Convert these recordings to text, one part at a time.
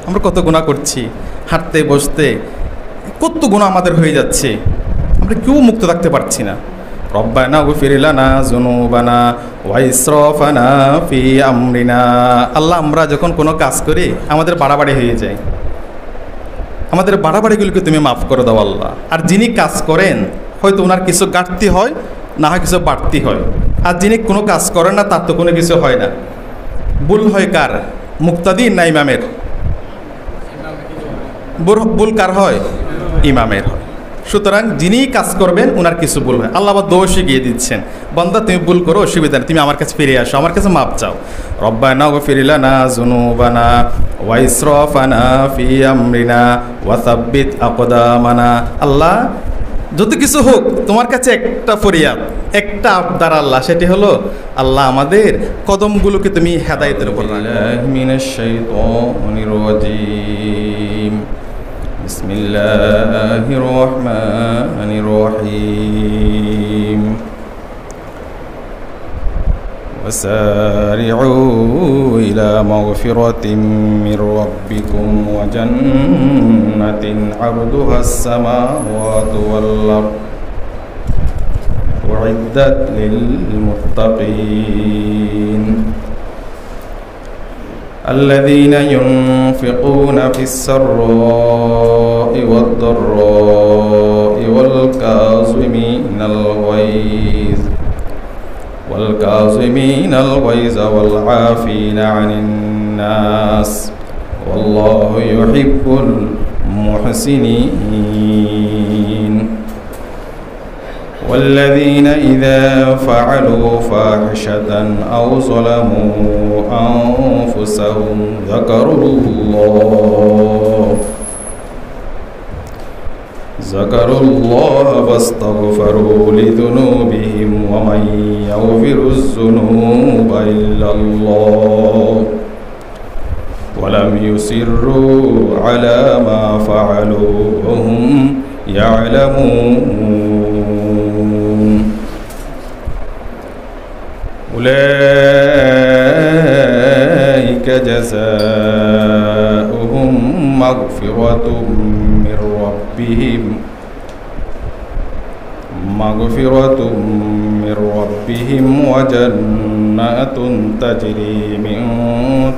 আমরা কত গুনাহ করছি, হাঁটতে বসতে কত গুনাহ আমাদের হয়ে যাচ্ছে, আমরা কেউ মুক্ত থাকতে পারছি না। রব্বানা গফির লানা যুনুবানা ওয়া ইসরাফানা ফি আমরিনা। আল্লাহ, আমরা যখন কোনো কাজ করি আমাদের বাড়াবাড়ি হয়ে যায়, আমাদের বাড়াবাড়িগুলোকে তুমি মাফ করে দাও আল্লাহ। আর যিনি কাজ করেন হয়তো ওনার কিছু ঘাটতি হয়, না হয় কিছু বাড়তি হয়। আর যিনি কোনো কাজ করেন না তার তো কোনো কিছু হয় না। ভুল হয় কার? মুক্তাদি না ইমামের? ভুল কার হয়? ইমামের হয়। সুতরাং যিনি কাজ করবেন ওনার কিছু ভুল হয়, আল্লাহ আবার দোষ শিখিয়ে দিচ্ছেন, বান্দা তুমি ভুল করো, অসুবিধা নেই, তুমি আমার কাছে ফিরে আসো, আমার কাছে মাপ চাও। রব্বানা গফির লানা যুনুবানা ওয়া ইসরাফানা ফি আমরিনা ওয়া সাব্বিত আকদামানা। আল্লাহ, যত কিছু হোক তোমার কাছে একটা ফরিয়াদ, একটা আবদার আল্লাহ, সেটি হলো আল্লাহ আমাদের কদমগুলোকে তুমি হেদায়েতের উপর রাখো। মিনাশ শাইতানির রাজিম। বিসমিল্লাহির রহমানির রহিম। وسارعوا إلى مغفرة من ربكم وجنة عرضها السماوات والأرض أعدت للمتقين الذين ينفقون في السراء والضراء والكاظمين الغيظ والعافين عن الناس والله يحب المحسنين والذين إذا فعلوا فاحشة أو ظلموا أنفسهم ذكروا الله فاستغفروا لذنوبهم ومن يغفر الذنوب إلا الله ولم يصروا على ما فعلوا وهم يعلمون أولئك جزاؤهم مغفرة من ربهم وجنات تجري من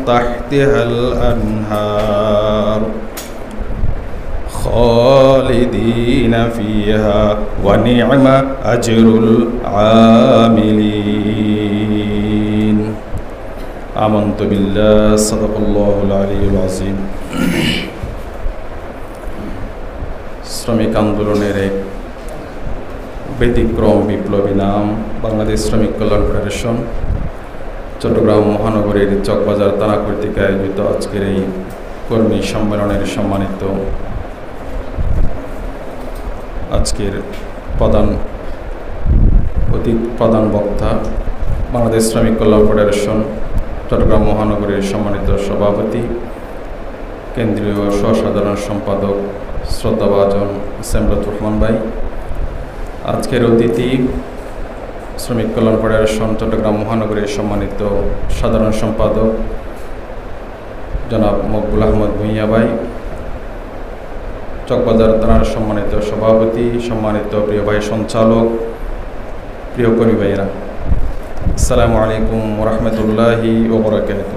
تحتها الأنهار خالدين فيها ونعم أجر العاملين آمنت بالله صدق الله العلي العظيم শ্রমিক আন্দোলনের এক ব্যতিক্রম বিপ্লবী নাম বাংলাদেশ শ্রমিক কল্যাণ ফেডারেশন চট্টগ্রাম মহানগরীর চকবাজার থানা কর্তৃক আয়োজিত আজকের এই কর্মী সম্মেলনের সম্মানিত আজকের প্রধান বক্তা বাংলাদেশ শ্রমিক কল্যাণ ফেডারেশন চট্টগ্রাম মহানগরীর সম্মানিত সভাপতি কেন্দ্রীয় সহসাধারণ সম্পাদক শ্রদ্ধাভাজন সেমলাতুর রহমান ভাই, আজকের অতিথি শ্রমিক কল্যাণ ফেডারেশন চট্টগ্রাম মহানগরীর সম্মানিত সাধারণ সম্পাদক জনাব মকবুল আহমদ ভূঁইয়া ভাই, চকবাজার থানার সম্মানিত সভাপতি, সম্মানিত প্রিয় ভাই সঞ্চালক, প্রিয় কর্মী ভাইয়েরা, আসসালামু আলাইকুম ওয়া রাহমাতুল্লাহি ওয়া বারাকাতুহু।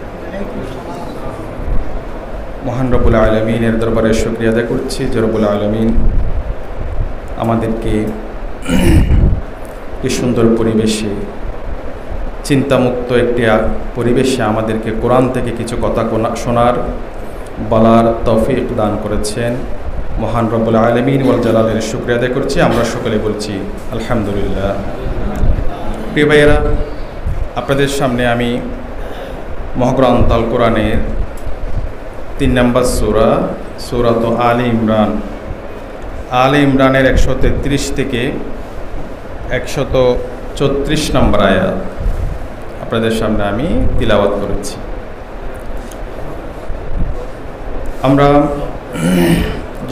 মহান রব্বুল আলামিনের দরবারে শুকরিয়া আদায় করছি যে রব্বুল আলামিন আমাদেরকে এই সুন্দর পরিবেশে, চিন্তামুক্ত একটি পরিবেশে আমাদেরকে কোরআন থেকে কিছু কথা শোনার বলার তৌফিক দান করেছেন। মহান রব্বুল আলামিন ওয়াল জালালের শুকরিয়া আদায় করছি। আমরা সকলে বলছি আলহামদুলিল্লাহ। প্রিয় ভাইয়েরা, আপনাদের সামনে আমি মহাগ্রন্থ আল কোরআনের 3 নম্বর সূরা আলে ইমরানের 133 থেকে 134 নম্বর আয়াত আপনাদের সামনে আমি তিলাওয়াত করেছি। আমরা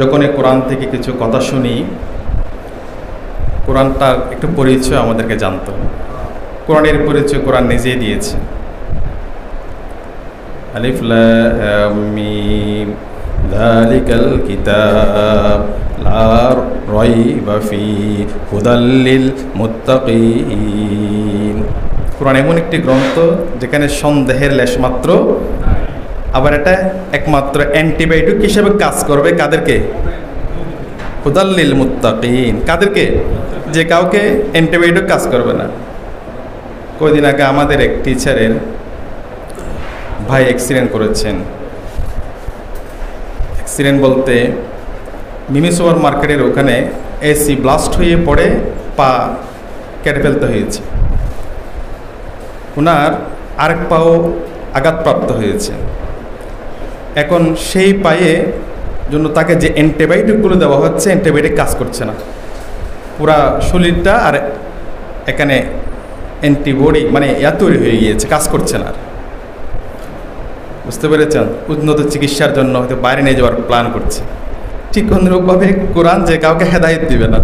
যখনই কোরআন থেকে কিছু কথা শুনি, কোরআনটার একটু পরিচয় আমাদেরকে জানতে হবে। কোরআনের পরিচয় কোরআন নিজেই দিয়েছে। আলিফ লাম মিম যালিকাল কিতাব লা রাইবা ফীহি হুদাল লিল মুত্তাকিন। কোরআন এমন একটি গ্রন্থ যেখানে সন্দেহের লেশমাত্র, আবার এটা একমাত্র অ্যান্টিবায়োটিক হিসেবে কাজ করবে কাদেরকে? হুদাল লিল মুত্তাকিন। কাদেরকে? যে কাউকে অ্যান্টিবায়োটিক কাজ করবে না। কয়েকদিন আগে আমাদের এক টিচারের ভাই অ্যাক্সিডেন্ট করেছেন। অ্যাক্সিডেন্ট বলতে মিমি সুপার মার্কেটের ওখানে এসি ব্লাস্ট হয়ে পড়ে পা কেটে ফেলতে হয়েছে। ওনার আরেক পাও আঘাতপ্রাপ্ত হয়েছে। এখন সেই পায়ে জন্য তাকে যে অ্যান্টিবায়োটিকগুলো দেওয়া হচ্ছে, অ্যান্টিবায়োটিক কাজ করছে না। পুরা শরীরটা আর এখানে অ্যান্টিবডি মানে তৈরি হয়ে গিয়েছে, কাজ করছে না। বুঝতে পেরেছেন? উন্নত চিকিৎসার জন্য হয়তো বাইরে নিয়ে যাওয়ার প্ল্যান করছে। ঠিক অনুরূপভাবে কোরআন যে কাউকে হেদায়েত দিবে না।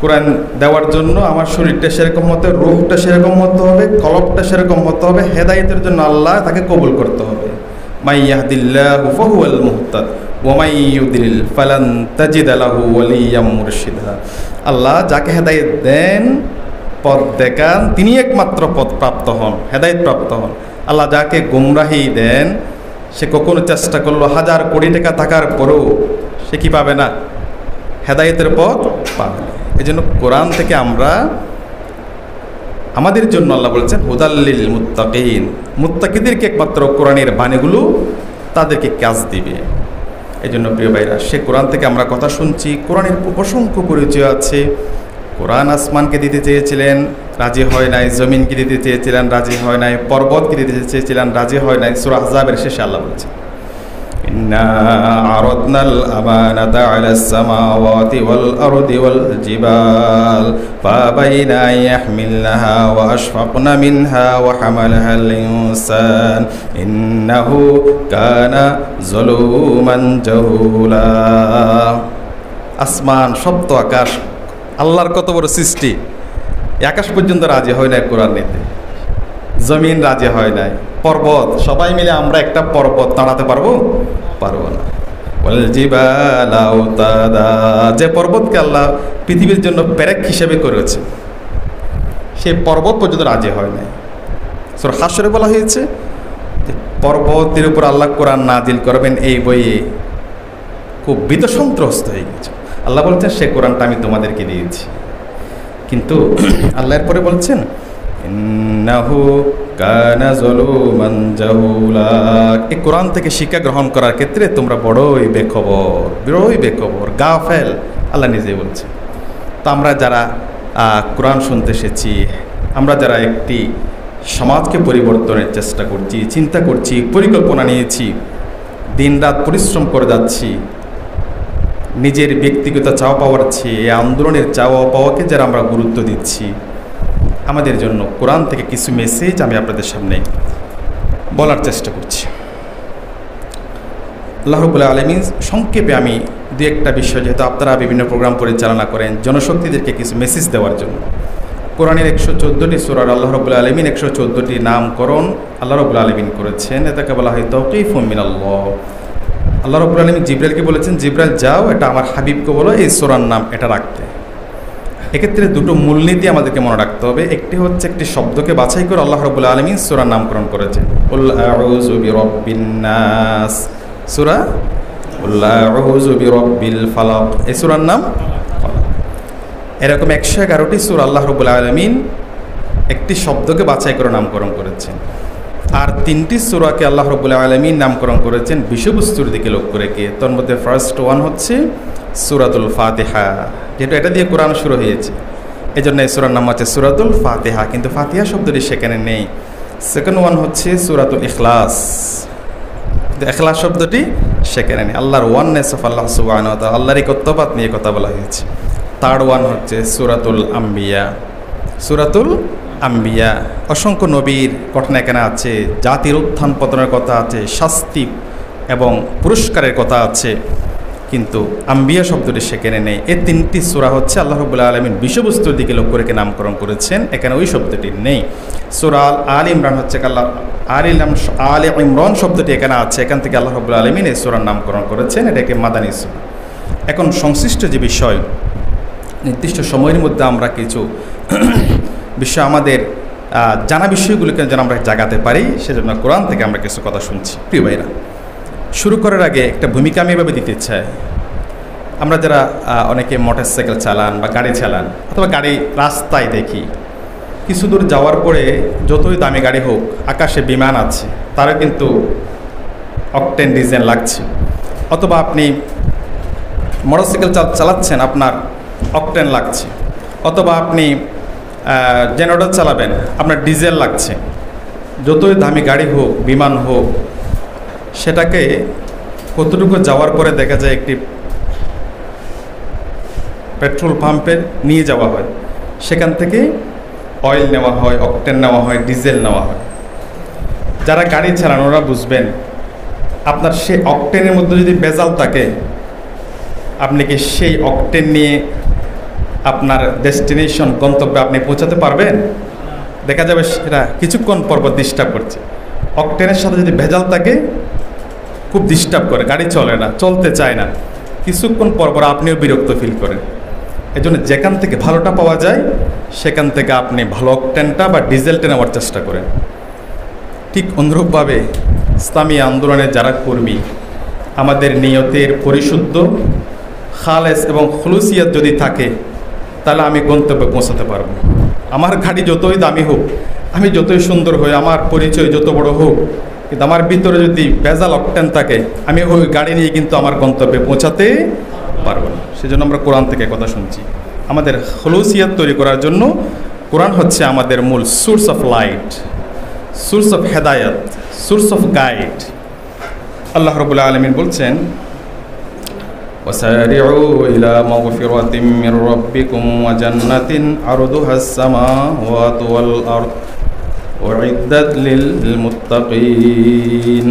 কোরআন দেওয়ার জন্য আমার শরীরটা সেরকম হতে হবে, রূহটা সেরকম হতে হবে, কলবটা সেরকম হতে হবে। হেদায়েতের জন্য আল্লাহ তাকে কবুল করতে হবে। মাই ইয়াহদিল্লাহু ফাহুয়াল মুহতাদ ওয়া মাই ইউদ্লিল ফালান তাজিদ লাহু ওয়ালিয়্যাম মুরশিদা। আল্লাহ যাকে হেদায়েত দেন, পথ দেখান, তিনি একমাত্র পথ প্রাপ্ত হন, হেদায়েত প্রাপ্ত হন। আল্লাহ যাকে গুমরাহি দেন, সে কখনো চেষ্টা করলো হাজার কোটি টাকা থাকার পরেও সে কি পাবে না? হেদায়েতের পথ পাবে না। এই জন্য কোরআন থেকে আমরা আমাদের জন্য আল্লাহ বলেছেন হুদাল লিল মুত্তাকিন। মুত্তাকিদেরকে একমাত্র কোরআনের বাণীগুলো তাদেরকে কাজ দিবে। এই জন্য প্রিয় ভাইরা, সে কোরআন থেকে আমরা কথা শুনছি। কোরআনের অসংখ্য পরিচয় আছে। কোরআন আসমানকে দিতে চেয়েছিলেন, রাজি হয় নাই। জমিনকে দিতে চেয়েছিলেন, রাজি হয় নাই। পর্বতকে দিতে চেয়েছিলেন, রাজি হয় নাই। সূরা আহজাবের শেষে আল্লাহ বলছেন ইন্না আরাদনাল আমানাতা আলাস সামাওয়াতি ওয়াল আরদি ওয়াল জিবাল ফাবাইনা ইয়াহমিলনাহা ওয়া আশফাকনা মিনহা ওয়া হামালাহাল ইনসান ইন্নাহু কানা যালুমান জাহুলা। আসমান, সপ্ত আকাশ, আল্লাহর কত বড় সৃষ্টি, আকাশ পর্যন্ত রাজি হয় নাই কোরআন নিতে। জমিন রাজি হয় নাই। পর্বত, সবাই মিলে আমরা একটা পর্বত নাড়াতে পারবো না। ওয়াল জিবালা আওতাদা, যে পর্বতকে আল্লাহ পৃথিবীর জন্য পেরেক হিসেবে করেছে, সেই পর্বত পর্যন্ত রাজি হয় নাই। সূরা হাশরে বলা হয়েছে যে পর্বতের উপর আল্লাহ কোরআন নাজিল করবেন, এই বইয়ে খুব ভীত সন্ত্রস্ত হয়ে গেছে। আল্লাহ বলছেন সে কোরআনটা আমি তোমাদেরকে দিয়েছি। কিন্তু আল্লাহর পরে বলছেন ইন্নাহু কানা যালুমান জাহুলা। এই কোরআন থেকে শিক্ষা গ্রহণ করার ক্ষেত্রে তোমরা বড়ই বেখবর, গাফেল, আল্লাহ নিজেই বলছে। তো আমরা যারা কোরআন শুনতে এসেছি, আমরা যারা একটি সমাজকে পরিবর্তনের চেষ্টা করছি, চিন্তা করছি, পরিকল্পনা নিয়েছি, দিনরাত পরিশ্রম করে যাচ্ছি, নিজের ব্যক্তিগত চাওয়া পাওয়ার চেয়ে এই আন্দোলনের চাওয়া পাওয়াকে যারা আমরা গুরুত্ব দিচ্ছি, আমাদের জন্য কোরআন থেকে কিছু মেসেজ আমি আপনাদের সামনে বলার চেষ্টা করছি। আল্লাহ রাব্বুল আলামিন সংক্ষেপে আমি দু একটা বিষয়, যেহেতু আপনারা বিভিন্ন প্রোগ্রাম পরিচালনা করেন, জনশক্তিদেরকে কিছু মেসেজ দেওয়ার জন্য। কোরআনের 114টি সূরার আল্লাহ রাব্বুল আলামিন 114টি নামকরণ আল্লাহ রাব্বুল আলামিন করেছেন। এটাকে বলা হয় তাওকীফুম মিনাল্লাহ। আল্লাহ রাব্বুল আলামিন জিবরাইলকে বলেছেন, জিবরাইল যাও, এটা আমার হাবিবকে বলো এই সূরার নাম এটা রাখতে। এক্ষেত্রে দুটো মূলনীতি আমাদেরকে মনে রাখতে হবে। একটি হচ্ছে একটি শব্দকে বাছাই করে আল্লাহ রাব্বুল আলামিন সূরার নামকরণ করেছেন। কুল আউযু বিরাব্বিন নাস, সূরা কুল আউযু বিরাব্বিল ফালাক, এই সূরার নাম ফালাক। এরকম 111টি সূরা আল্লাহ রাব্বুল আলামিন একটি শব্দকে বাছাই করে নামকরণ করেছেন। আর 3টি সূরাকে আল্লাহ রাব্বুল আলামিন নামকরণ করেছেন বিষয়বস্তুর দিকে লক্ষ্য রেখে। তার মধ্যে ফার্স্ট ওয়ান হচ্ছে সূরাতুল ফাতিহা, যেটা এটা দিয়ে কোরআন শুরু হয়েছে, এই জন্য এই সূরার নাম হচ্ছে সূরাতুল ফাতিহা, কিন্তু ফাতিহা শব্দটি সেখানে নেই। সেকেন্ড ওয়ান হচ্ছে সূরাতুল ইখলাস, কিন্তু ইখলাস শব্দটি সেখানে নেই। আল্লাহর ওয়াননেস অফ আল্লাহ সুবহানাহু ওয়া তাআলা, আল্লাহর একত্ববাদ নিয়ে কথা বলা হয়েছে। থার্ড ওয়ান হচ্ছে সূরাতুল আম্বিয়া। সূরাতুল আম্বিয়া, অসংখ্য নবীর ঘটনা এখানে আছে, জাতির উত্থান পতনের কথা আছে, শাস্তি এবং পুরস্কারের কথা আছে। কিন্তু আম্বিয়া শব্দটি সেখানে নেই। এই 3টি সূরা হচ্ছে আল্লাহ রাব্বুল আলামিন বিষয়বস্তুর দিকে লক্ষ্য রেখে নামকরণ করেছেন, এখানে ওই শব্দটি নেই। সূরা আল ইমরান হচ্ছে আল ইমরান শব্দটি এখানে আছে, এখান থেকে আল্লাহ রাব্বুল আলামিন এই সূরার নামকরণ করেছেন, এটা একটি মাদানী সূরা। এখন সংশ্লিষ্ট যে বিষয়, নির্দিষ্ট সময়ের মধ্যে আমরা কিছু বিষয় আমাদের জানা বিষয়গুলোকে যেন আমরা জাগাতে পারি, সেজন্য কোরআন থেকে আমরা কিছু কথা শুনছি। প্রিয় ভাইরা, শুরু করার আগে একটা ভূমিকা আমি এভাবে দিতে চাই। আমরা যারা অনেকে মোটরসাইকেল চালান বা গাড়ি চালান অথবা গাড়ি রাস্তায় দেখি, কিছু দূর যাওয়ার পরে যতই দামি গাড়ি হোক, আকাশে বিমান আছে, তারও কিন্তু অকটেন ডিজেল লাগছে। অথবা আপনি মোটরসাইকেল চালাচ্ছেন, আপনার অকটেন লাগছে। অথবা আপনি জেনারেটর চালাবেন, আপনার ডিজেল লাগছে। যতই দামি গাড়ি হোক, বিমান হোক, সেটাকে কতটুকু যাওয়ার পরে দেখা যায় একটি পেট্রোল পাম্পে নিয়ে যাওয়া হয়, সেখান থেকে অয়েল নেওয়া হয়, অকটেন নেওয়া হয়, ডিজেল নেওয়া হয়। যারা গাড়ি চালান ওরা বুঝবেন, আপনার সেই অকটেনের মধ্যে যদি ভেজাল থাকে, আপনি কি সেই অকটেন নিয়ে আপনার ডেস্টিনেশন, গন্তব্যে আপনি পৌঁছাতে পারবেন? দেখা যাবে সেটা কিছুক্ষণ পর ডিস্টার্ব করছে। অকটেনের সাথে যদি ভেজাল থাকে, খুব ডিস্টার্ব করে, গাড়ি চলে না, চলতে চায় না, কিছুক্ষণ পর আপনিও বিরক্ত ফিল করেন। এই জন্য যেখান থেকে ভালোটা পাওয়া যায় সেখান থেকে আপনি ভালো অকটেনটা বা ডিজেলটা নেওয়ার চেষ্টা করেন। ঠিক অনুরূপভাবে ইসলামী আন্দোলনের যারা কর্মী, আমাদের নিয়তের পরিশুদ্ধ, খালেস এবং খুলুসিয়াত যদি থাকে, তাহলে আমি গন্তব্যে পৌঁছাতে পারবো। আমার গাড়ি যতই দামি হোক, আমি যতই সুন্দর হই, আমার পরিচয় যত বড় হোক, কিন্তু আমার ভিতরে যদি ভেজাল অকটেন থাকে, আমি ওই গাড়ি নিয়ে কিন্তু আমার গন্তব্যে পৌঁছাতে পারবো না। সেজন্য আমরা কোরআন থেকে কথা শুনছি। আমাদের খুলুসিয়াত তৈরি করার জন্য কোরআন হচ্ছে আমাদের মূল source of light, source of হেদায়াত, সোর্স অফ গাইড। আল্লাহ রাব্বুল আলামিন বলছেন, وسارعوا إلى مغفرة من ربكم وجنة عرضها السماوات والأرض أعدت للمتقين।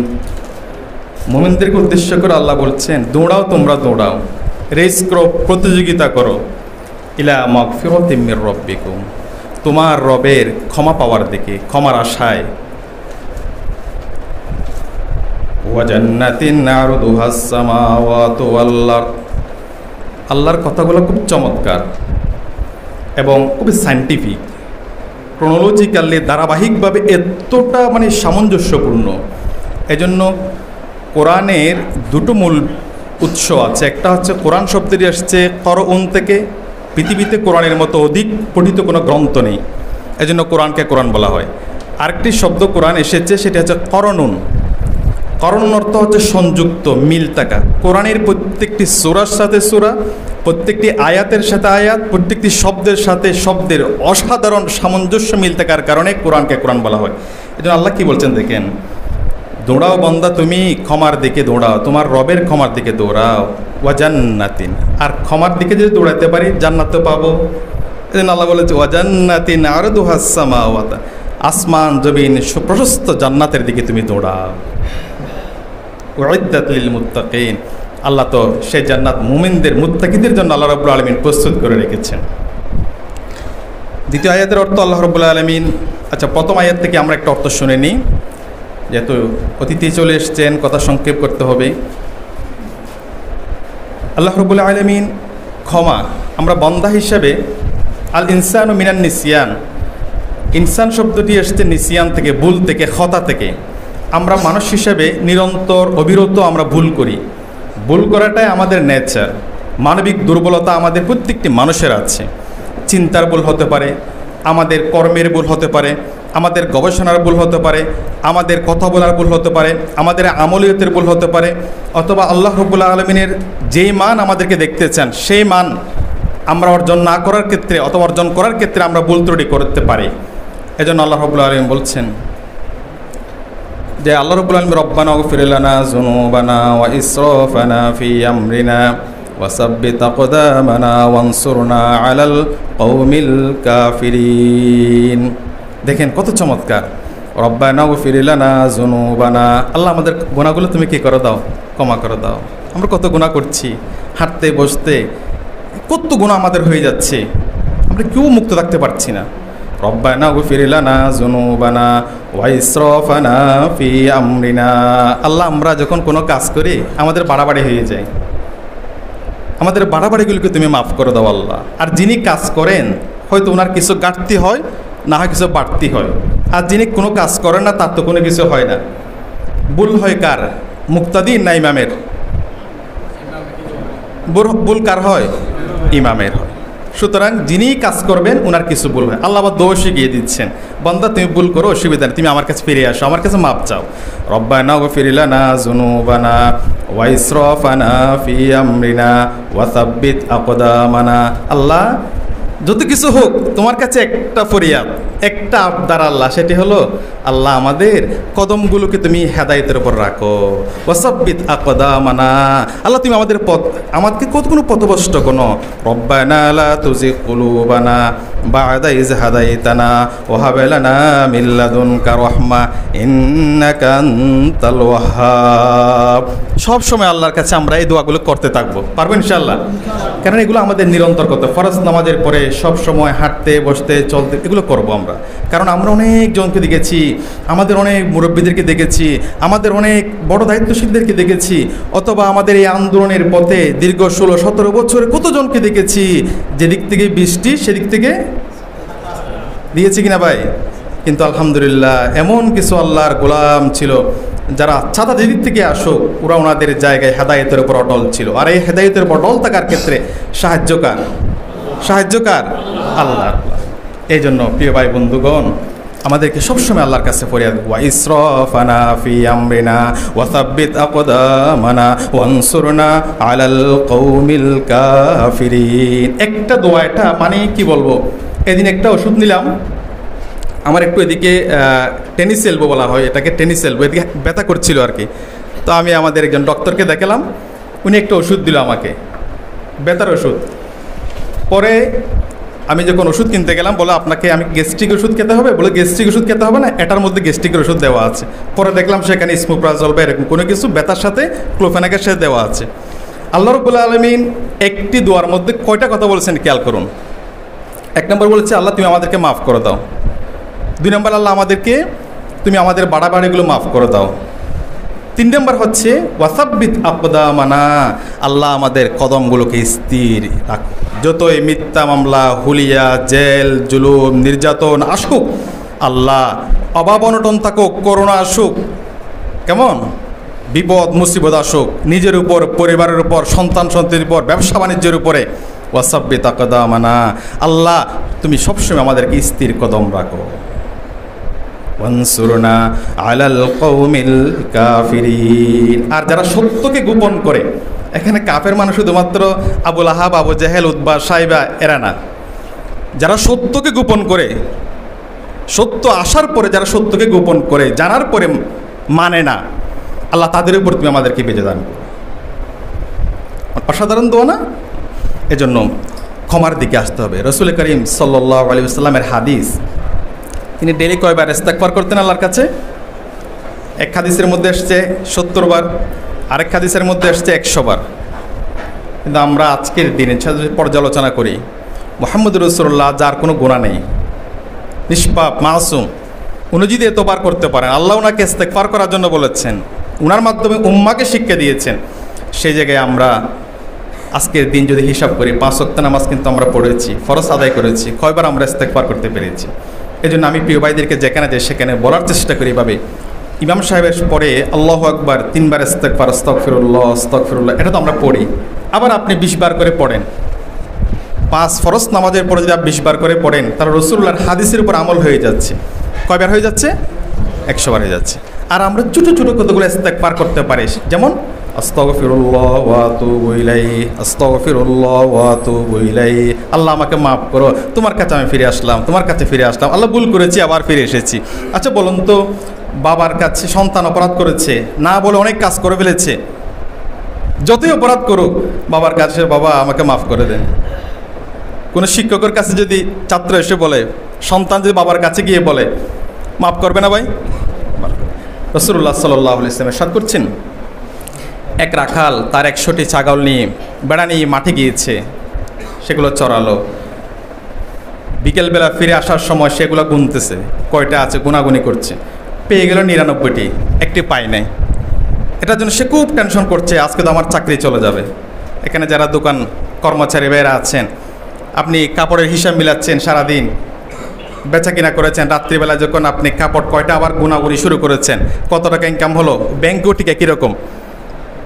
মুমিনদেরকে উদ্দেশ্য করে আল্লাহ বলছেন, দৌড়াও, তোমরা দৌড়াও, রেস করো, প্রতিযোগিতা করো, ইলা মাগফিরাতিম মির রাব্বিকুম, তোমার রবের ক্ষমা পাওয়ার দিকে, ক্ষমার আশায়। ওয়াজান্নাতিন আরদুহাস সামাওয়াতু ওয়াল আরদ। আল্লাহর কথাগুলো খুব চমৎকার এবং খুবই সায়েন্টিফিক, ক্রোনোলজিক্যালি ধারাবাহিকভাবে এতটা সামঞ্জস্যপূর্ণ। এজন্য কোরআনের দুটো মূল উৎস আছে। একটা হচ্ছে কোরআন শব্দটি আসছে করউন থেকে। পৃথিবীতে কোরআনের মতো অধিক পঠিত কোনো গ্রন্থ নেই, এজন্য কোরআনকে কোরআন বলা হয়। আরেকটি শব্দ কোরআন এসেছে, সেটা হচ্ছে করনুন। করণ অর্থ হচ্ছে সংযুক্ত, মিল থাকা। কোরআনের প্রত্যেকটি সূরার সাথে সূরা, প্রত্যেকটি আয়াতের সাথে আয়াত, প্রত্যেকটি শব্দের সাথে শব্দের অসাধারণ সামঞ্জস্য মিল থাকার কারণে কোরআনকে কোরআন বলা হয়। এই জন্য আল্লাহ কী বলছেন দেখেন, দৌড়াও বান্দা, তুমি ক্ষমার দিকে দৌড়াও, তোমার রবের ক্ষমার দিকে দৌড়াও। ওয়া জান্নাতিন, আর ক্ষমার দিকে যদি দৌড়াতে পারি জান্নাত তো পাবো। এই জন্য আল্লাহ বলেছে ওয়া জান্নাতিন আরদুহাস সামাওয়াত, আসমান জমিন সুপ্রশস্ত জান্নাতের দিকে তুমি দৌড়াও। উইদ্দাত লিল মুত্তাকিন, আল্লাহ তো সেই জান্নাত মুমিনদের, মুত্তাকিদের জন্য আল্লাহ রাব্বুল আলামিন প্রস্তুত করে রেখেছেন। দ্বিতীয় আয়াতের অর্থ আল্লাহ রাব্বুল আলামিন, আচ্ছা প্রথম আয়াত থেকে আমরা একটা অর্থ শুনে নিই, যেহেতু অতিথি চলে এসছেন, কথা সংক্ষেপ করতে হবে। আল্লাহ রাব্বুল আলামিন ক্ষমা, আমরা বান্দা হিসেবে আল ইনসানু মিনান নিসিয়ান, ইনসান শব্দটি এসছে নিসিয়ান থেকে, ভুল থেকে, খতা থেকে। আমরা মানুষ হিসেবে নিরন্তর অবিরত আমরা ভুল করি। ভুল করাটাই আমাদের নেচার। মানবিক দুর্বলতা আমাদের প্রত্যেকটি মানুষের আছে। চিন্তার ভুল হতে পারে, আমাদের কর্মের ভুল হতে পারে, আমাদের গবেষণার ভুল হতে পারে, আমাদের কথা বলার ভুল হতে পারে, আমাদের আমলিয়তের ভুল হতে পারে, অথবা আল্লাহ রাব্বুল আলামিনের যেই মান আমাদেরকে দেখতে চান সেই মান আমরা অর্জন না করার ক্ষেত্রে অথবা অর্জন করার ক্ষেত্রে আমরা ভুল ত্রুটি করতে পারি। এজন্য আল্লাহ রাব্বুল আলামিন বলছেন যে আল্লাহ রাব্বুল আলামিন রব্বানা গফির লানা যুনুবানা ওয়া ইসরাফানা ফি আমরিনা ওয়া সাব্বিত আকদামানা ওয়ানসুরনা আলাল কওমিল কাফিরিন। দেখেন কত চমৎকার, রব্বানা গফির লানা যুনুবানা, আল্লাহ আমাদের গুনাহগুলো তুমি কি করে দাও, ক্ষমা করে দাও। আমরা কত গুনাহ করছি, হাঁটতে বসতে কত গুনাহ আমাদের হয়ে যাচ্ছে, আমরা কেউ মুক্ত থাকতে পারছি না। রব্বানা গফির লানা যুনুবানা ওয়া ইসরাফানা ফি আমরিনা। আল্লাহ, আমরা যখন কোনো কাজ করি আমাদের বাড়াবাড়ি হয়ে যায়, আমাদের বাড়াবাড়িগুলোকে তুমি মাফ করে দাও আল্লাহ। আর যিনি কাজ করেন হয়তো ওনার কিছু ঘাটতি হয়, না হয় কিছু বাড়তি হয়, আর যিনি কোনো কাজ করেন না তার তো কোনো কিছু হয় না। ভুল হয় কার? মুক্তাদির না ইমামের? ভুল কার হয়? ইমামের হয়। সুতরাং যিনি কাজ করবেন ওনার কিছু ভুল হয়, আল্লাহ আবার দোষ শিখিয়ে দিচ্ছেন, বান্দা তুমি ভুল করো, অসুবিধা নেই, তুমি আমার কাছে ফিরে আসো, আমার কাছে মাপ চাও। রব্বানা গফির লানা যুনুবানা ওয়া ইসরাফানা ফি আমরিনা ওয়া সাব্বিত আকদামানা। আল্লাহ, যত কিছু হোক তোমার কাছে একটা ফরিয়াদ, একটা আবদার আল্লাহ, সেটি হলো আল্লাহ আমাদের কদমগুলোকে তুমি হেদায়েতের উপর রাখো। ওয়াসাব্বিত আকদামানা, আল্লাহ তুমি আমাদের আমাদেরকে কোনো পথভ্রষ্ট কোনো। রব্বানা লা তুজিগ কুলুবানা বা'দা ইয হাদাইতানা ওয়া হাব লানা মিন লাদুনকা রাহমা ইন্নাকা আনতাল ওয়াহ্হাব। সব সময় আল্লাহর কাছে আমরা এই দোয়াগুলো করতে থাকবো, পারবো ইনশাআল্লাহ? কারণ এগুলো আমাদের নিরন্তর করতে, ফরজ নামাজের পরে সব সময় হাঁটতে বসতে চলতে এগুলো করব আমরা। কারণ আমরা অনেক জনকে দেখেছি, আমাদের অনেক মুরব্বীদেরকে দেখেছি, আমাদের অনেক বড় দায়িত্বশীলদেরকে দেখেছি, অথবা আমাদের এই আন্দোলনের পথে দীর্ঘ 16-17 বছরে কতজনকে দেখেছি যেদিক থেকে বৃষ্টি সেদিক থেকে দিয়েছি কিনা ভাই? কিন্তু আলহামদুলিল্লাহ এমন কিছু আল্লাহর গোলাম ছিল যারা ছাতা যেদিক থেকে আসুক ওরা ওনাদের জায়গায় হেদায়েতের উপর অটল ছিল। আর এই হেদায়েতের উপর অটল থাকার ক্ষেত্রে সাহায্যকার আল্লাহ। এই জন্য প্রিয় ভাই বন্ধুগণ, আমাদেরকে সবসময় আল্লাহর কাছে ফরিয়াদ, ওয়া ইসরাফানা ফি আমরিনা ওয়া সাব্বিত আকদামানা ওয়ানসুরনা আলাল কওমিল কাফিরিন। একটা দোয়া, এটা মানে কি বলবো, এদিন একটা ওষুধ নিলাম, আমার একটু এদিকে টেনিস এলবো বলা হয়, এটাকে টেনিস এলবো, এদিকে ব্যথা করছিল আর কি। তো আমি আমাদের একজন ডক্টরকে দেখালাম, উনি একটা ওষুধ দিল আমাকে, ব্যথার ওষুধ। পরে আমি যখন ওষুধ কিনতে গেলাম, বলে আপনাকে আমি গ্যাস্ট্রিক ওষুধ খেতে হবে, বলে গ্যাস্ট্রিক ওষুধ খেতে হবে না, এটার মধ্যে গ্যাস্ট্রিকের ওষুধ দেওয়া আছে। পরে দেখলাম সেখানে স্মোপ্রাজল বা এরকম কোনো কিছু ব্যথার সাথে ক্লোফেনাকের সাথে দেওয়া আছে। আল্লাহ রাব্বুল আলামিন একটি দোয়ার মধ্যে কয়টা কথা বলেছেন খেয়াল করুন। 1 নম্বর বলেছে আল্লাহ তুমি আমাদেরকে মাফ করে দাও। 2 নম্বর আল্লাহ আমাদেরকে তুমি আমাদের বাড়াবাড়িগুলো মাফ করে দাও। 3 নম্বর হচ্ছে ওয়াসাব্বিত আকদামানা, আল্লাহ আমাদের কদমগুলোকে স্থির রাখো। যতই মিথ্যা মামলা, হুলিয়া, জেল, জুলুম, নির্যাতন আসুক, আল্লাহ অভাব অনটন থাকুক, করোনা আসুক, কেমন বিপদ মুসিবত আসুক, নিজের উপর, পরিবারের উপর, সন্তান সন্ততির উপর, ব্যবসা বাণিজ্যের উপরে, ওয়াসাব্বিত আকদামানা, আল্লাহ তুমি সবসময় আমাদেরকে স্থির কদম রাখো। ওয়ানসুরনা আলাল কওমিল কাফিরিন। আর যারা সত্যকে গোপন করে, এখানে কাফের মানুষ শুধুমাত্র আবু লাহাব, আবু জাহেল, উতবা, সাইবা এরা না, যারা সত্যকে গোপন করে, সত্য আসার পরে যারা সত্যকে গোপন করে, জানার পরে মানে না, আল্লাহ তাদের উপর তুমি আমাদেরকে বেঁচে দান করো। অসাধারণ দোয়া না? এজন্য ক্ষমার দিকে আসতে হবে। রাসূল করিম সাল্লাল্লাহু আলাইহি ওয়াসাল্লামের হাদিস, তিনি ডেলি কয়বার ইস্তেগফার করতেন আল্লাহর কাছে? এক হাদিসের মধ্যে এসছে 70 বার, আরেক হাদিসের মধ্যে এসছে 100 বার। কিন্তু আমরা আজকের দিনে পর্যালোচনা করি, মুহাম্মদুর রাসূলুল্লাহ যার কোনো গুনাহ নেই, নিষ্পাপ, মাসুম, উনি যদি এতবার করতে পারেন, আল্লাহ ওনাকে ইস্তেগফার করার জন্য বলেছেন, ওনার মাধ্যমে উম্মাকে শিক্ষা দিয়েছেন, সেই জায়গায় আমরা আজকের দিন যদি হিসাব করি, 5 ওয়াক্ত নামাজ কিন্তু আমরা পড়েছি, ফরজ আদায় করেছি, কয়বার আমরা ইস্তেগফার করতে পেরেছি? এই জন্য আমি প্রিয় ভাইদেরকে যেখানে যাই সেখানে বলার চেষ্টা করি এভাবে, ইমাম সাহেবের পরে আল্লাহু আকবার 3 বার ইস্তেগফার, আস্তাগফিরুল্লাহ, আস্তাগফিরুল্লাহ, এটা তো আমরা পড়ি। আবার আপনি 20 বার করে পড়েন, 5 ফরজ নামাজের পরে যদি আপনি 20 বার করে পড়েন, তাহলে রাসূলুল্লাহর হাদিসের উপর আমল হয়ে যাচ্ছে। কয়বার হয়ে যাচ্ছে? 100 বার হয়ে যাচ্ছে। আর আমরা ছোটো ছোটো কতগুলো ইস্তেগফার করতে পারি, যেমন আস্তাগফিরুল্লাহ ওয়া আতুবু ইলাইহি, আস্তাগফিরুল্লাহ ওয়া আতুবু ইলাইহি, আল্লাহ আমাকে মাফ করো, তোমার কাছে আমি ফিরে আসলাম, তোমার কাছে ফিরে আসলাম, আল্লাহ ভুল করেছি আবার ফিরে এসেছি। আচ্ছা বলুন তো, বাবার কাছে সন্তান অপরাধ করেছে, না বলে অনেক কাজ করে ফেলেছে, যতই অপরাধ করুক বাবার কাছে, বাবা আমাকে মাফ করে দেন। কোনো শিক্ষকের কাছে যদি ছাত্র এসে বলে, সন্তান যদি বাবার কাছে গিয়ে বলে, মাফ করবে না ভাই? রাসূলুল্লাহ সাল্লাল্লাহু আলাইহি ওয়াসাল্লাম ইরশাদ করছেন, এক রাখাল তার 100টি ছাগল নিয়ে বেড়া নিয়ে মাঠে গিয়েছে, সেগুলো চড়ালো। বিকেলবেলা ফিরে আসার সময় সেগুলো গুনতেছে, কয়টা আছে গুনাগুনি করছে, পেয়ে গেল 99টি, একটি পায় নাই। এটার জন্য সে খুব টেনশন করছে, আজকে তো আমার চাকরি চলে যাবে। এখানে যারা দোকান কর্মচারী ভাইয়েরা আছেন, আপনি কাপড়ের হিসাব মিলাচ্ছেন, সারাদিন বেচা কিনা করেছেন, রাত্রিবেলা যখন আপনি কাপড় কয়টা আবার গুনাগুনি শুরু করেছেন, কত টাকা ইনকাম হলো, ব্যাংকেও ঠিক কীরকম।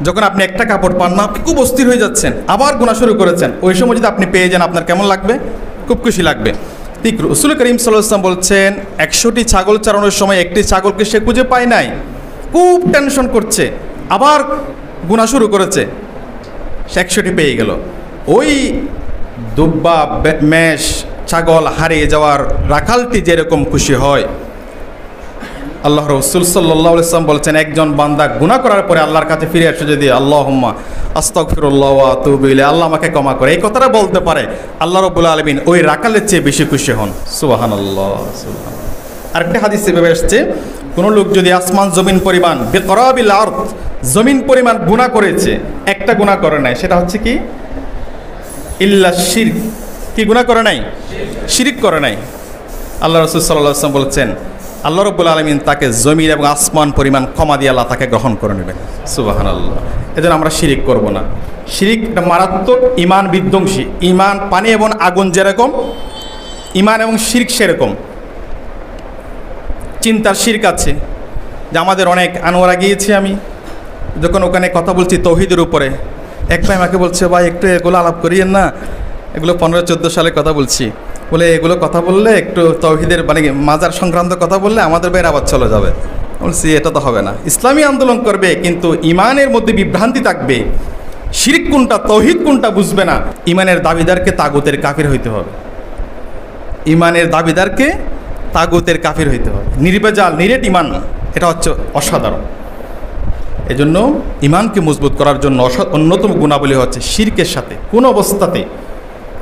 যখন আপনি একটা কাপড় পান না, আপনি খুব অস্থির হয়ে যাচ্ছেন, আবার গুনাহ শুরু করেছেন। ওই সময় যদি আপনি পেয়ে যান, আপনার কেমন লাগবে? খুব খুশি লাগবে। ঠিক রাসূল করিম সাল্লাল্লাহু আলাইহি ওয়াসাল্লাম বলছেন, 100টি ছাগল চড়ানোর সময় একটি ছাগলকে সে খুঁজে পায় নাই, খুব টেনশন করছে, আবার গুনাহ শুরু করেছে, সে 100টি পেয়ে গেল। ওই দুব্বা মেষ ছাগল হারিয়ে যাওয়ার রাখালটি যেরকম খুশি হয়, আল্লাহ রাসূল সাল্লাল্লাহু আলাইহি ওয়াসাল্লাম বলছেন, একজন বান্দা গুনাহ করার পরে আল্লাহর কাছে ফিরে এসে যদি আল্লাহুম্মা আস্তাগফিরুল্লাহ ওয়া আতুবু ইলাইহি, আল্লাহ আমাকে ক্ষমা করে, এই কথাটা বলতে পারে, আল্লাহ রাব্বুল আলামিন ওই রাখালের চেয়ে বেশি খুশি হন। সুবহানাল্লাহ, সুবহানাল্লাহ। আরেকটা হাদিসে ভেবে আসছে, কোনো লোক যদি আসমান জমিন পরিমাণ বিকরাবিল আরদ, জমিন পরিমাণ গুনাহ করেছে, একটা গুনাহ করে নাই, সেটা হচ্ছে কি? ইল্লা শিরক। কি গুনাহ করে নাই? শিরক করে নাই। আল্লাহ রাসূল সাল্লাল্লাহু আলাইহি ওয়াসাল্লাম বলছেন, আল্লাহ রাব্বুল আলামিন তাকে জমিন এবং আসমান পরিমাণ ক্ষমা দিয়ে আল্লাহ তাকে গ্রহণ করে নেবেন। সুবহানাল্লাহ। এজন্য আমরা শিরিক করব না। শিরিক একটা মারাত্মক ঈমান বিধ্বংসী। ঈমান পানি এবং আগুন যেরকম, ঈমান এবং শিরক সেরকম। চিন্তার শিরক আছে, যে আমাদের অনেক আনোয়ারা গিয়েছি আমি, যখন ওখানে কথা বলছি তৌহিদের উপরে, এক ভাই আমাকে বলছে, ভাই একটু এগুলো আলাপ করিয়েন না, এগুলো 15-14 সালে কথা বলছি, বলে এগুলো কথা বললে একটু তৌহিদের মানে মাজার সংক্রান্ত কথা বললে আমাদের বাইরে আবার চলে যাবে। বলছি এটা তো হবে না, ইসলামী আন্দোলন করবে কিন্তু ইমানের মধ্যে বিভ্রান্তি থাকবে, শিরক কোনটা তৌহিদ কোনটা বুঝবে না। ইমানের দাবিদারকে তাগুতের কাফির হইতে হবে, ইমানের দাবিদারকে তাগুতের কাফির হইতে হবে। নির্বেজাল নিরেট ইমান, এটা হচ্ছে অসাধারণ। এজন্য ইমানকে মজবুত করার জন্য অন্যতম গুণাবলী হচ্ছে শিরকের সাথে কোন অবস্থাতে।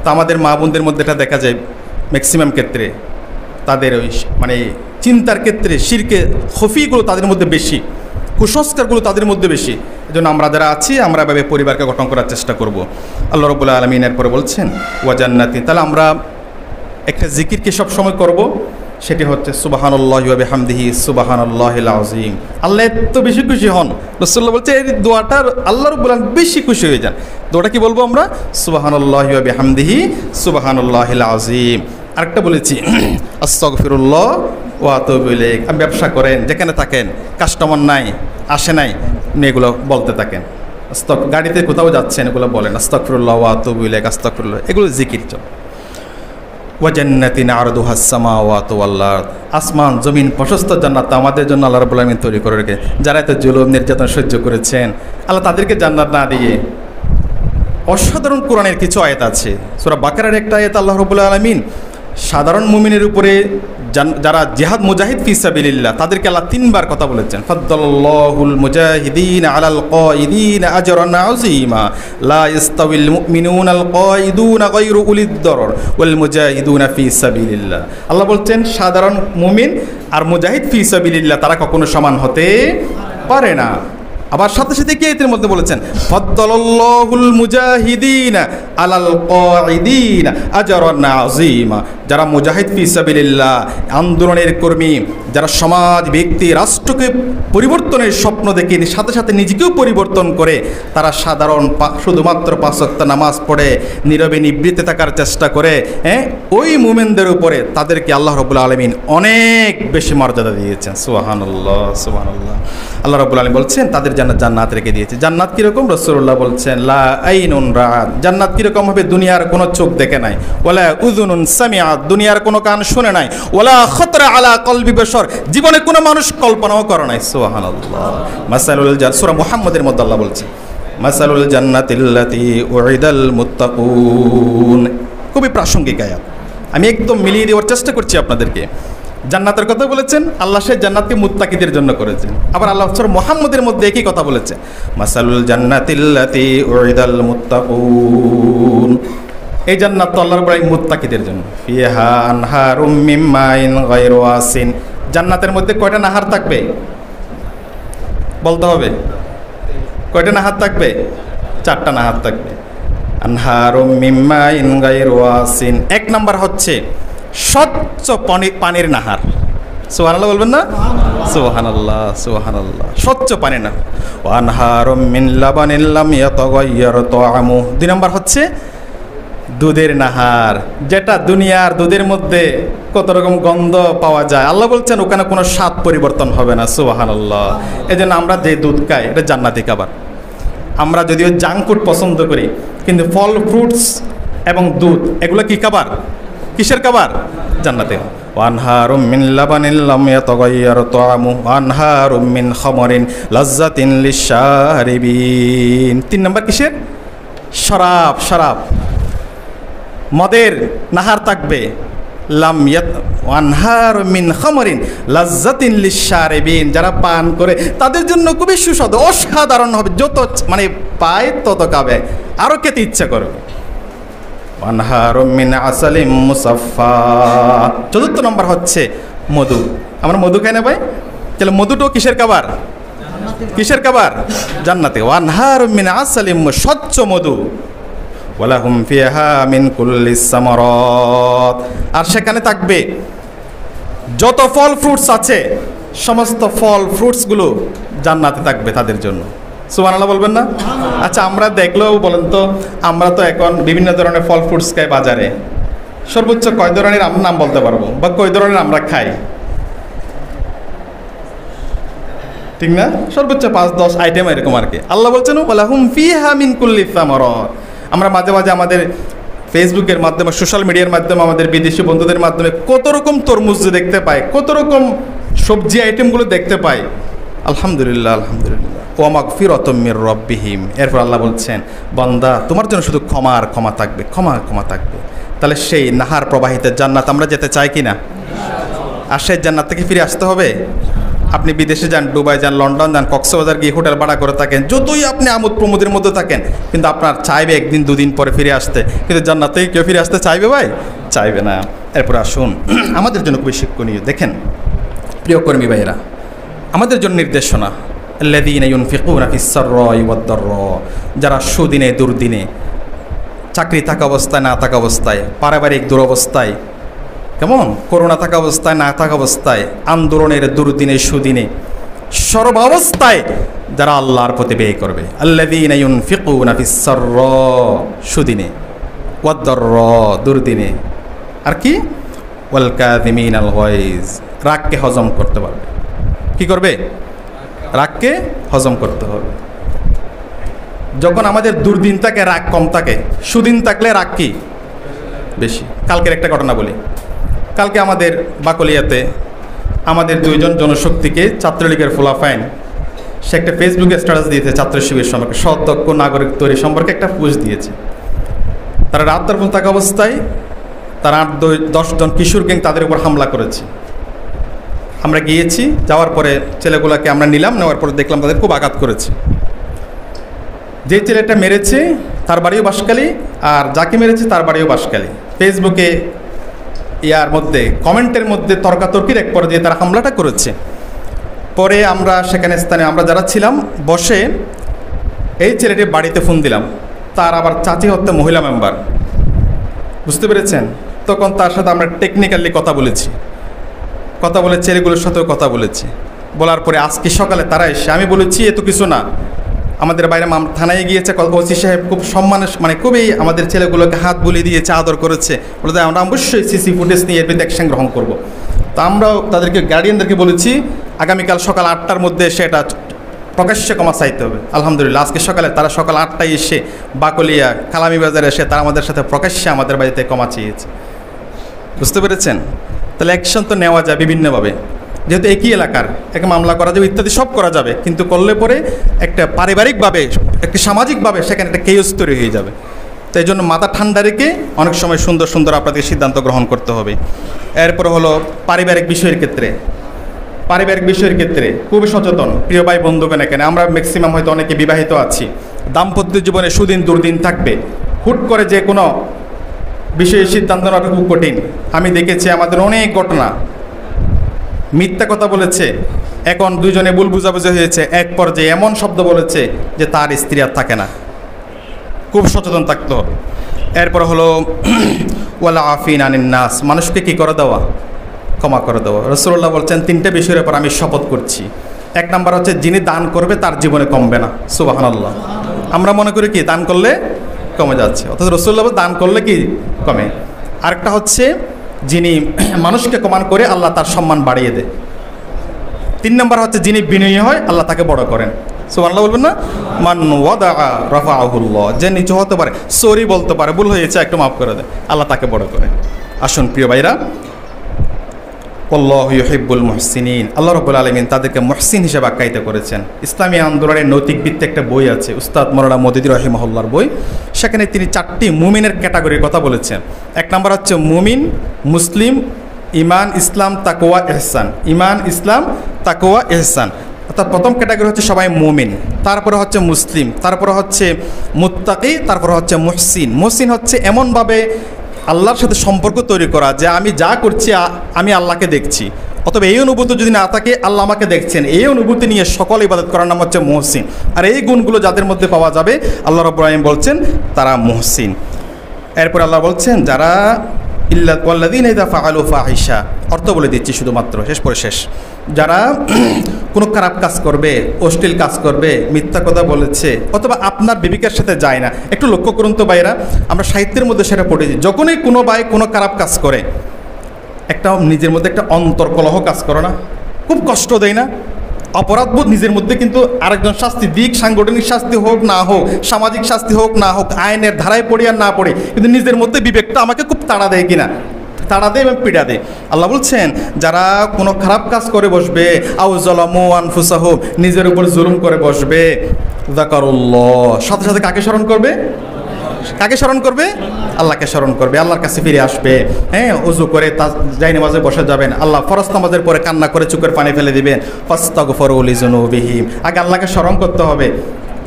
তা আমাদের মা বোনদের মধ্যে এটা দেখা যায় ম্যাক্সিমাম ক্ষেত্রে, তাদের ওই মানে চিন্তার ক্ষেত্রে শিরকে খফিগুলো তাদের মধ্যে বেশি, কুসংস্কারগুলো তাদের মধ্যে বেশি। এজন্য আমরা যারা আছি, আমরা এভাবে পরিবারকে গঠন করার চেষ্টা করব। আল্লাহ রাব্বুল আলামিন এরপরে বলছেন ওয়া জান্নাতি, তাহলে আমরা একটা জিকিরকে সবসময় করব, সেটি হচ্ছে সুবহানাল্লাহি ওয়া বিহামদিহি সুবহানাল্লাহিল আযীম। আল্লাহ এত বেশি খুশি হন, রাসূলুল্লাহ বলছে এই দোয়াটার আল্লাহ রাব্বুল আলামিন বেশি খুশি হয়ে যান। দোয়াটা কি বলবো আমরা? সুবহানাল্লাহি ওয়া বিহামদিহি সুবহানাল্লাহিল আযীম। আরেকটা বলেছি আস্তাগফিরুল্লাহ ওয়া আতুবু ইলাইহি। আপনি ব্যবসা করেন, যেখানে থাকেন, কাস্টমার নাই, আসে নাই, আপনি এগুলো বলতে থাকেন। গাড়িতে কোথাও যাচ্ছেন, এগুলো বলেন আস্তাগফিরুল্লাহ ওয়া আতুবু ইলাইহি, আস্তাগফিরুল্লাহ, এগুলো জিকির চল। ওয়া জান্নাতিন আরদুহাস সামাওয়াতু ওয়াল আরদ, আসমান জমিন প্রশস্ত জান্নাত আমাদের জন্য আল্লাহ রাব্বুল আলামিন তৈরি করে রেখে। যারা এত জুলুম নির্যাতন সহ্য করেছেন, আল্লাহ তাদেরকে জান্নাত না দিয়ে অসাধারণ কোরআনের কিছু আয়াত আছে। সূরা বাকারার একটা আয়াত আল্লাহ রাব্বুল আলামিন সাধারণ মুমিনের উপরে যারা জিহাদ মুজাহিদ ফি সাবিলিল্লাহ, তাদেরকে আল্লাহ 3 বার কথা বলেছেন, ফাদ্দালাল্লাহুল মুজাহিদিন আলাল কায়িদিন আজরান আযীমা লা ইস্তাউল মুমিনুনাল কায়িদুনা গায়রু উলিদ দরর ওয়াল মুজাহিদুনা ফি সাবিলিল্লাহ। আল্লাহ বলছেন সাধারণ মুমিন আর মুজাহিদ ফি সাবিলিল্লাহ তারা কখনো সমান হতে পারে না। আবার সাথে সাথে কি এর মধ্যে বলেছেন, ফাদ্দালাল্লাহুল মুজাহিদিনা আলাল কায়িদিন আজরান আযীমা, যারা মুজাহিদ ফি সাবিলিল্লাহ আন্দোলনের কর্মী, যারা সমাজ ব্যক্তি রাষ্ট্রকে পরিবর্তনের স্বপ্ন দেখে সাথে সাথে নিজেকেও পরিবর্তন করে, তারা সাধারণ শুধুমাত্র 5 ওয়াক্ত নামাজ পড়ে নীরবে নিবৃত্তে থাকার চেষ্টা করে, ওই মুমিনদের উপরে তাদেরকে আল্লাহ রাব্বুল আলামিন অনেক বেশি মর্যাদা দিয়েছেন। সুবহানাল্লাহ, সুবহানাল্লাহ। আল্লাহ রাব্বুল আলামিন বলছেন তাদের জান্নাত রেখে দিয়েছে। জান্নাত কিরকম? রাসূলুল্লাহ বলছেন লা আইনুন রাআত, জান্নাত কিরকম হবে? দুনিয়ার কোনো চোখ দেখে নাই, ওয়ালা উযুনুন সামিআত, দুনিয়ার কোনো কান শুনে নাই, ওয়ালা খাতরা আলা কলবি বাশার, জীবনে কোনো মানুষ কল্পনাও করে নাই। সুবহানাল্লাহ। মাসালুল সূরা মুহাম্মাদের মধ্যে আল্লাহ বলছেন মাসালুল জান্নাতিল্লাতী উইদাল মুত্তাকুন, খুবই প্রাসঙ্গিক আয়াত, আমি একদম মিলিয়ে দেওয়ার চেষ্টা করছি আপনাদেরকে। জান্নাতের কথা বলেছেন আল্লাহ, সে জান্নাতকে মুত্তাকিদের জন্য করেছেন। আবার আল্লাহ সূরা মুহাম্মাদের মধ্যে একই কথা বলেছেন, মাসালুল জান্নাতিল্লাতী উইদাল মুত্তাকুন, এই জান্নাত তো আল্লাহর বড় মুত্তাকিদের জন্য। ফিহা আনহারুম মিন মাইন গায়রু আসিন, জান্নাতের মধ্যে কয়টা নাহার থাকবে বলতে হবে? কয়টা নাহার থাকবে? 4টা নাহার থাকবে। আনহারুম মিন মাইন গায়রি ওয়াসিন। 1 নাম্বার হচ্ছে স্বচ্ছ পানির নাহার। সুবহানাল্লাহ বলবেন না? সুবহানাল্লাহ, সুবহানাল্লাহ। স্বচ্ছ পানি না। ওয়া আনহারুম মিন লাবানিন লাম ইয়াতাগায়্যার তা'আমু। 2 নাম্বার হচ্ছে দুধের নাহার, যেটা দুনিয়ার দুধের মধ্যে কত রকম গন্ধ পাওয়া যায়, আল্লাহ বলছেন ওখানে কোনো স্বাদ পরিবর্তন হবে না। সুবহানাল্লাহ। এজন্য আমরা যে দুধ খাই এটা জান্নাতি খাবার। আমরা যদিও জাঙ্ক ফুড পছন্দ করি, কিন্তু ফল, ফ্রুটস এবং দুধ এগুলো কি খাবার? কিসের খাবার? জান্নাতে। ওয়ানহারুম মিন লাবানিন লাম ইয়াতাগায়্যার তা'আমু ওয়ানহারুম মিন খামরিন লাযযাতিন লিশ-শারিবিন। 3 নাম্বার কিসের? শরাব। শরাব, মদের নাহার থাকবে। লাম ওয়ানহারুম মিন খামরিন লাযযাতিন লিশ-শারিবিন। যারা পান করে তাদের জন্য খুবই সুস্বাদু, অসাধারণ হবে। যত মানে পায় তত খাবে, আরও খেতে ইচ্ছা করবে। ওয়ানহারুম মিন আসালিম মুসাফফা। 4র্থ নম্বর হচ্ছে মধু। আমরা মধু খাই না ভাই? তাহলে মধুটাও কিসের খাবার? কিসের খাবার? জান্নাতে। ওয়ানহারুম মিন আসালিম, স্বচ্ছ মধু। ওয়ালাহুম ফিহা মিন কুল্লিস সামারাত। আর সেখানে থাকবে যত ফল ফ্রুটস আছে, সমস্ত ফল ফ্রুটসগুলো জান্নাতে থাকবে তাদের জন্য। সুবহানাল্লাহ বলবেন না? আচ্ছা, আমরা দেখলেও বলেন তো, আমরা তো এখন বিভিন্ন ধরনের ফল ফ্রুটস খাই বাজারে। সর্বোচ্চ কয় ধরনের নাম বলতে পারবো, বা কয় ধরনের আমরা খাই? ঠিক না? সর্বোচ্চ 5-10 আইটেম এরকম আর কি। আল্লাহ বলছেন ওয়ালাহুম ফিহা মিন কুল্লিস সামারাত। আমরা মাঝে মাঝে আমাদের ফেসবুকের মাধ্যমে, সোশ্যাল মিডিয়ার মাধ্যমে, আমাদের বিদেশি বন্ধুদের মাধ্যমে কত রকম তরমুজ দেখতে পাই, কত রকম সবজি আইটেমগুলো দেখতে পাই। আলহামদুলিল্লাহ, আলহামদুলিল্লাহ। ওয়া মাগফিরাতুম মির রাব্বিহিম। এরপর আল্লাহ বলছেন, বান্দা তোমার জন্য শুধু ক্ষমা আর ক্ষমা থাকবে, ক্ষমা আর ক্ষমা থাকবে। তাহলে সেই নাহার প্রবাহিত জান্নাত আমরা যেতে চাই কি না? আর সেই জান্নাত থেকে ফিরে আসতে হবে। আপনি বিদেশে যান, দুবাই যান, লন্ডন যান, কক্সবাজার গিয়ে হোটেল ভাড়া করে থাকেন, যতই আপনি আমোদ প্রমোদের মধ্যে থাকেন, কিন্তু আপনার চাইবে 1 দিন 2 দিন পরে ফিরে আসতে। কিন্তু জান্নাত থেকে কেউ ফিরে আসতে চাইবে ভাই? চাইবে না। এরপর আসুন, আমাদের জন্য খুবই শিক্ষণীয়। দেখেন প্রিয় কর্মী ভাইয়েরা, আমাদের জন্য নির্দেশনা, আল্লাযীনা ইউনফিকুনা ফিস-সাররাই ওয়াদ-দাররা। যারা সুদিনে দুর্দিনে, চাকরি থাকা অবস্থায় না থাকা অবস্থায়, পারিবারিক দুরবস্থায়, কেমন করোনা থাকা অবস্থায় না থাকা অবস্থায়, আন্দোলনের দুর্দিনে সুদিনে, সর্বাবস্থায় যারা আল্লাহর পথে ব্যয় করবে। আল্লাযীনা ইউনফিকুনা ফিস-সাররা, সুদিনে, ওয়াদ-দাররা, দুর্দিনে, আর কি? ওয়াল কাযিমিনাল গায়জ, রাগকে হজম করতে পারবে। কি করবে? রাগকে হজম করতে হবে। যখন আমাদের দুর্দিন থাকে রাগ কম থাকে, সুদিন থাকলে রাগ কি বেশি। কালকের একটা ঘটনা বলি। কালকে আমাদের বাকলিয়াতে আমাদের 2 জন জনশক্তিকে ছাত্রলীগের ফুলাফাইন, সে একটা ফেসবুকে স্ট্যাটাস দিয়েছে ছাত্র শিবির সম্পর্কে, সদক্ষ নাগরিক তৈরি সম্পর্কে একটা পোস্ট দিয়েছে। তারা রাত দর্পণ থাকা অবস্থায় তারা 8-10 জন কিশোর গ্যাং তাদের উপর হামলা করেছে। আমরা গিয়েছি, যাওয়ার পরে ছেলেগুলোকে আমরা নিলাম, নেওয়ার পরে দেখলাম তাদের খুব আঘাত করেছে। যে ছেলেটা মেরেছে তার বাড়িও বাঁশখালী, আর যাকে মেরেছে তার বাড়িও বাঁশখালী। ফেসবুকে ইয়ার মধ্যে কমেন্টের মধ্যে তর্কাতর্কির এক পর্যায়ে তারা হামলাটা করেছে। পরে আমরা সেখানে স্থানে আমরা যারা ছিলাম বসে এই ছেলেটির বাড়িতে ফোন দিলাম। তার আবার চাচি হত্যা মহিলা মেম্বার, বুঝতে পেরেছেন? তখন তার সাথে আমরা টেকনিক্যালি কথা বলেছি, কথা বলে ছেলেগুলোর সাথেও কথা বলেছি। বলার পরে আজকে সকালে তারা এসে, আমি বলেছি এত কিছু না, আমাদের বাইরে থানায় গিয়েছে, ওসি সাহেব খুব সম্মানের মানে খুবই আমাদের ছেলেগুলোকে হাত বুলিয়ে দিয়েছে, আদর করেছে। বলে আমরা অবশ্যই সিসি ফুটেজ নিয়ে এর বিরুদ্ধে অ্যাকশন গ্রহণ করবো। তো আমরাও তাদেরকে গার্ডিয়ানদেরকে বলেছি আগামীকাল সকাল 8টার মধ্যে সেটা প্রকাশ্যে ক্ষমা চাইতে হবে। আলহামদুলিল্লাহ আজকে সকালে তারা সকাল 8টায় এসে বাকলিয়া কালামি বাজারে এসে তারা আমাদের সাথে প্রকাশ্যে আমাদের বাড়িতে ক্ষমা চেয়েছে। বুঝতে পেরেছেন? তাহলে অ্যাকশন তো নেওয়া যায় বিভিন্নভাবে, যেহেতু একই এলাকার এক মামলা করা যাবে, ইত্যাদি সব করা যাবে, কিন্তু করলে পরে একটা পারিবারিকভাবে, একটা সামাজিকভাবে সেখানে একটা কেয়স তৈরি হয়ে যাবে। তো এই জন্য মাথা ঠান্ডা রেখে অনেক সময় সুন্দর সুন্দর আপনাদের সিদ্ধান্ত গ্রহণ করতে হবে। এরপর হলো পারিবারিক বিষয়ের ক্ষেত্রে, পারিবারিক বিষয়ের ক্ষেত্রে খুবই সচেতন প্রিয় ভাই বন্ধুগণ। এখানে আমরা ম্যাক্সিমাম হয়তো অনেকে বিবাহিত আছি, দাম্পত্য জীবনে সুদিন দুর্দিন থাকবে, হুট করে যে কোনো বিষয়ে সিদ্ধান্ত নেওয়াটা খুব কঠিন। আমি দেখেছি আমাদের অনেক ঘটনা, মিথ্যা কথা বলেছে, এখন দুইজনে ভুল বুঝাবুঝি হয়েছে, এক পর্যায়ে এমন শব্দ বলেছে যে তার স্ত্রী আর থাকে না। খুব সচেতন থাকতে হবে। এরপর হলো ওয়ালা আফিন আনিন নাস, মানুষকে কী করে দেওয়া, ক্ষমা করে দেওয়া। রাসূলুল্লাহ বলছেন 3টে বিষয়ের উপর আমি শপথ করছি। এক নাম্বার হচ্ছে যিনি দান করবে তার জীবনে কমবে না। সুবহানাল্লাহ। আমরা মনে করি কি দান করলে কমে যাচ্ছে, অথচ রাসূলুল্লাহ দান করলে কি কমে। আরেকটা হচ্ছে যিনি মানুষকে কমান করে আল্লাহ তার সম্মান বাড়িয়ে দেয়। 3 নম্বর হচ্ছে যিনি বিনয়ী হয় আল্লাহ তাকে বড় করেন। সুবহানাল্লাহ বলবেন না? মান ওয়াদা রাফাআহুল্লাহ, যে নিচু হতে পারে, সরি বলতে পারে, ভুল হয়েছে একটু মাফ করে দেয়, আল্লাহ তাকে বড় করে। আসুন প্রিয় ভাইরা, আল্লাহু ইউহিব্বুল মুহসিনিন, আল্লাহ রাব্বুল আলামিন তাদেরকে মুহসিন হিসেবে আখ্যায়িত করেছেন। ইসলামী আন্দোলনের নৈতিক ভিত্তিক একটা বই আছে, উস্তাদ মওলানা মওদুদী রাহিমাহুল্লাহর বই। সেখানে তিনি 4টি মুমিনের ক্যাটাগরির কথা বলেছেন। 1 নম্বর হচ্ছে মুমিন, মুসলিম, ইমান, ইসলাম, তাকওয়া, ইহসান। ইমান, ইসলাম, তাকওয়া, ইহসান। অর্থাৎ প্রথম ক্যাটাগরি হচ্ছে সবাই মুমিন, তারপরে হচ্ছে মুসলিম, তারপরে হচ্ছে মুত্তাকি, তারপরে হচ্ছে মুহসিন। মুহসিন হচ্ছে এমনভাবে আল্লাহর সাথে সম্পর্ক তৈরি করা যে আমি যা করছি আমি আল্লাহকে দেখছি, অতএব এই অনুভূতি যদি না থাকে আল্লাহ আমাকে দেখছেন, এই অনুভূতি নিয়ে সকল ইবাদত করার নাম হচ্ছে মুহসিন। আর এই গুণগুলো যাদের মধ্যে পাওয়া যাবে আল্লাহ রাব্বুল আলামিন বলছেন তারা মুহসিন। এরপর আল্লাহ বলছেন যারা ওয়াল্লাযীনা ইযা ফাআলু ফাহিশা, অর্থ বলে দিচ্ছি শুধুমাত্র, শেষ। যারা কোনো খারাপ কাজ করবে, অশ্লীল কাজ করবে, মিথ্যা কথা বলেছে, অথবা আপনার বিবেকের সাথে যায় না। একটু লক্ষ্য করুন তো ভাইরা, আমরা সাহিত্যের মধ্যে সেটা পড়েছি, যখনই কোনো ভাই কোনো খারাপ কাজ করে একটা নিজের মধ্যে একটা অন্তর্কলহ কাজ করে না, খুব কষ্ট দেয় না, অপরাধবোধ নিজের মধ্যে, কিন্তু আরেকজন শাস্তি দিক, সাংগঠনিক শাস্তি হোক না হোক, সামাজিক শাস্তি হোক না হোক, আইনের ধারায় পড়ি আর না পড়ে, কিন্তু নিজের মধ্যে বিবেকটা আমাকে খুব তাড়া দেয় কিনা, তাড়া দেয় এবং পীড়া দেয়। আল্লাহ বলছেন যারা কোনো খারাপ কাজ করে বসবে, আও যালামু আনফুসাহুম, নিজের উপর জুলুম করে বসবে, যাকারুল্লাহ, সাথে সাথে কাকে স্মরণ করবে? কাকে স্মরণ করবে? আল্লাহকে স্মরণ করবে, আল্লাহর কাছে ফিরে আসবে। হ্যাঁ, উজু করে যাই নামাজে বসে যাবেন, আল্লাহ ফরজ নামাজের পরে কান্না করে চোখের পানি ফেলে দিবেন, ফাস্তাগফিরু লিযুনুবিহিম, আগে আল্লাহকে স্মরণ করতে হবে,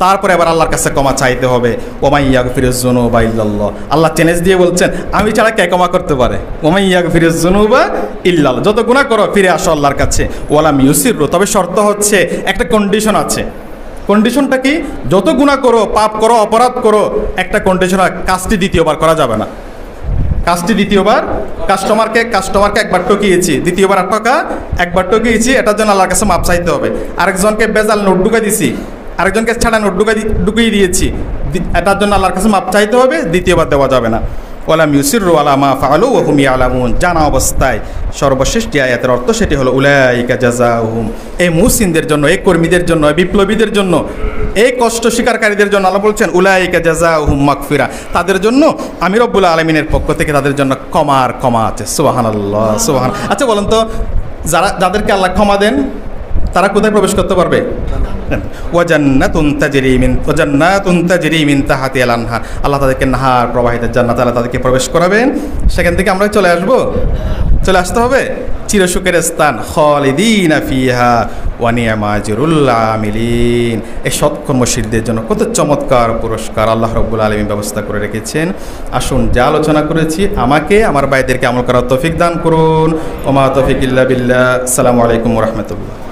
তারপরে আবার আল্লাহর কাছে ক্ষমা চাইতে হবে। ওমাই ইয়াগফিরুজ যুনুবা ইল্লাল্লাহ, আল্লাহ চ্যালেঞ্জ দিয়ে বলছেন আমি ছাড়া কে ক্ষমা করতে পারে? ওমাই ইয়াগফিরুজ যুনুবা ইল্লাল্লাহ, যত গুনাহ করো ফিরে আসো আল্লাহর কাছে। ওয়ালাম ইউসিরু, তবে শর্ত হচ্ছে একটা কন্ডিশন আছে। কন্ডিশনটা কি? যত গুনাহ করো, পাপ করো, অপরাধ করো, একটা কন্ডিশন, কাজটি দ্বিতীয়বার করা যাবে না। কাজটি দ্বিতীয়বার, কাস্টমারকে একবার ঠকিয়েছি, দ্বিতীয়বার আর টাকা একবার ঠকিয়েছি, এটার জন্য আল্লাহর কাছে মাপ চাইতে হবে। আরেকজনকে বেজাল নোট ঢুকাই দিছি, আরেকজনকে ছাড়া নোট ঢুকিয়ে দিয়েছি, এটার জন্য আল্লাহর কাছে মাপ চাইতে হবে, দ্বিতীয়বার দেওয়া যাবে না। ওয়ালাম ইউসিরু আলা মা ফাআলু ওয়া হুম ইয়ালামুন, জানা অবস্থায়। সর্বশেষ যে আয়াতের অর্থ সেটি হলো উলাইকা জাযাউহুম, এই মুহসিনদের জন্য, এই কর্মীদের জন্য, এই বিপ্লবীদের জন্য, এই কষ্ট স্বীকারকারীদের জন্য আল্লাহ বলছেন উলাইকা জাযাউহুম মাগফিরা, তাদের জন্য আমি রব্বুল আলামিনের পক্ষ থেকে তাদের জন্য ক্ষমা আছে। সুবহানাল্লাহ, সুবহান। আচ্ছা বলেন তো, যাদেরকে আল্লাহ ক্ষমা দেন তারা কোথায় প্রবেশ করতে পারবে? ওয়াজান্নাতুন তাজরি মিন তাহতিহাল আনহার, আল্লাহ তাদেরকে নাহার প্রবাহিত জান্নাত আল্লাহ তাদেরকে প্রবেশ করাবেন। সেখান থেকে আমরা চলে আসতে হবে চিরসুখের স্থান, খালিদিনা ফিহা ওয়া নি'মা আজরুল আমিলিন। এই সৎকর্মশীলদের জন্য কত চমৎকার পুরস্কার আল্লাহ রাব্বুল আলামিন ব্যবস্থা করে রেখেছেন। আসুন যা আলোচনা করেছি আমাকে আমার ভাইদেরকে আমল করার তৌফিক দান করুন। ওমা তৌফিক ইল্লা বিল্লাহ। আসসালামু আলাইকুম ওয়া রাহমাতুল্লাহ।